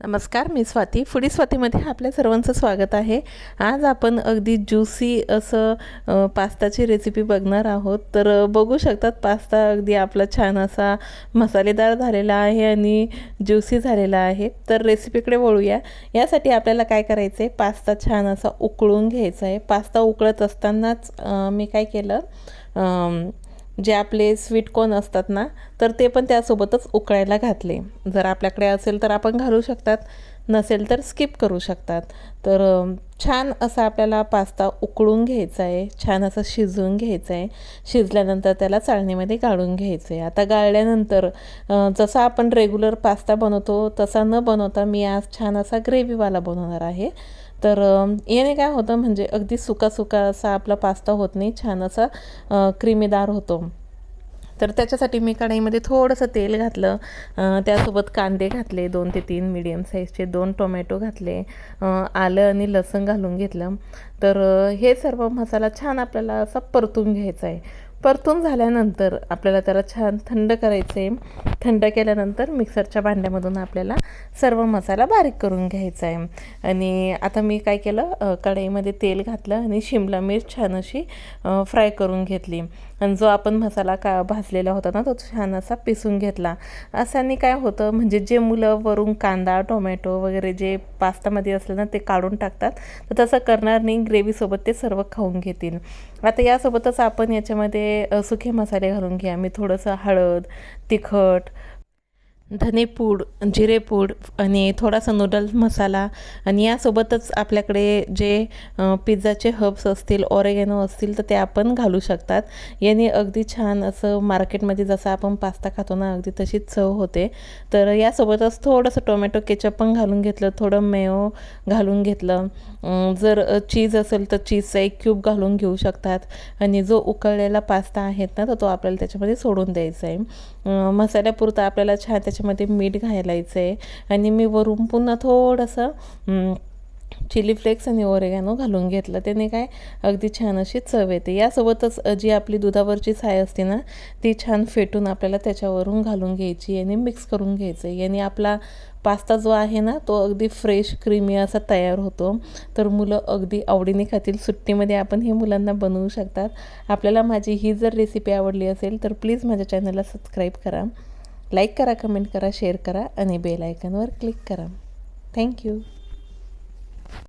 नमस्कार, मी स्वाती. फूडी स्वातीमध्ये आपल्या सर्वांचं स्वागत आहे. आज आपण अगदी ज्युसी असं पास्ताची रेसिपी बघणार आहोत. तर बघू शकतात पास्ता अगदी आपला छान असा मसालेदार झालेला आहे आणि ज्युसी झालेला आहे. तर रेसिपीकडे वळूया. यासाठी आपल्याला काय करायचं आहे, पास्ता छान असा उकळून घ्यायचा आहे. पास्ता उकळत असतानाच मी काय केलं, जे आपले स्वीट कॉर्न असतात ना, तर ते पण त्यासोबतच उकळायला घातले. जर आपल्याकडे असेल तर आपण घालू शकतात, नसेल तर स्किप करू शकतात. तर छान असा आपल्याला पास्ता उकळून घ्यायचा आहे, छान असं शिजवून घ्यायचं आहे. शिजल्यानंतर त्याला चाळणीमध्ये गाळून घ्यायचं आहे. आता गाळल्यानंतर जसा आपण रेग्युलर पास्ता बनवतो तसा न बनवता मी आज छान असा ग्रेव्हीवाला बनवणार आहे. तर याने काय होतं, म्हणजे अगदी सुका सुका असा आपला पास्ता होत नाही, छान असा क्रीमीदार होतो. तर त्याच्यासाठी मी कढईमध्ये थोडंसं तेल घातलं, त्यासोबत कांदे घातले 2 ते 3 मीडियम साईजचे, 2 टोमॅटो घातले, आलं आणि लसूण घालून घेतलं. तर हे सर्व मसाला छान आपल्याला असा परतून घ्यायचा आहे. परतून झाल्यानंतर आपल्याला त्याला छान थंड करायचं आहे. थंड केल्यानंतर मिक्सरच्या भांड्यामधून आपल्याला सर्व मसाला बारीक करून घ्यायचा आहे. आणि आता मी काय केलं, कढईमध्ये तेल घातलं आणि शिमला मिर्च छान अशी फ्राय करून घेतली. आणि जो आपण मसाला भाजलेला होता ना, तो छान असा पिसून घेतला. अशाने काय होतं, म्हणजे जे मुलं वरून कांदा टोमॅटो वगैरे जे पास्तामध्ये असलं ना, ते काढून टाकतात. तर तसं करणार नाही, ग्रेव्हीसोबत ते सर्व खाऊन घेतील. आता यासोबतच आपण याच्यामध्ये सुके मसाले घालून घ्या. मी थोडंसं हळद, तिखट, धनेपूड, जिरेपूड आणि थोडासा नूडल्स मसाला, आणि यासोबतच आपल्याकडे जे पिझ्झाचे हब्स असतील, ऑरेगॅनो असतील, तर ते आपण घालू शकतात. याने अगदी छान असं मार्केटमध्ये जसं आपण पास्ता खातो ना, अगदी तशीच चव होते. तर यासोबतच थोडंसं टोमॅटो केचप पण घालून घेतलं, थोडं मेयो घालून घेतलं. जर चीज असेल तर चीजचा एक क्यूब घालून घेऊ शकतात. आणि जो उकळलेला पास्ता आहे ना, तर तो आपल्याला त्याच्यामध्ये सोडून द्यायचा आहे. मसाल्यापुरता आपल्याला छान त्याच्यामध्ये मीठ घालायचं आहे. आणि मी वरून पुन्हा थोडंसं चिली फ्लेक्स आणि ओरेगॅनो घालून घेतलं. त्याने काय अगदी छान अशी चव येते. यासोबतच जी आपली दुधावरची साय असते ना, ती छान फेटून आपल्याला त्याच्यावरून घालून घ्यायची आणि मिक्स करून घ्यायचं. याने आपला पास्ता जो आहे ना, तो अगदी फ्रेश क्रीमी असा तयार होतो. तर मुलं अगदी आवडीने खातील. सुट्टीमध्ये आपण हे मुलांना बनवू शकतात. आपल्याला माझी ही जर रेसिपी आवडली असेल तर प्लीज माझ्या चॅनलला सबस्क्राईब करा, लाईक करा, कमेंट करा, शेअर करा आणि बेल आयकॉनवर क्लिक करा. थँक्यू.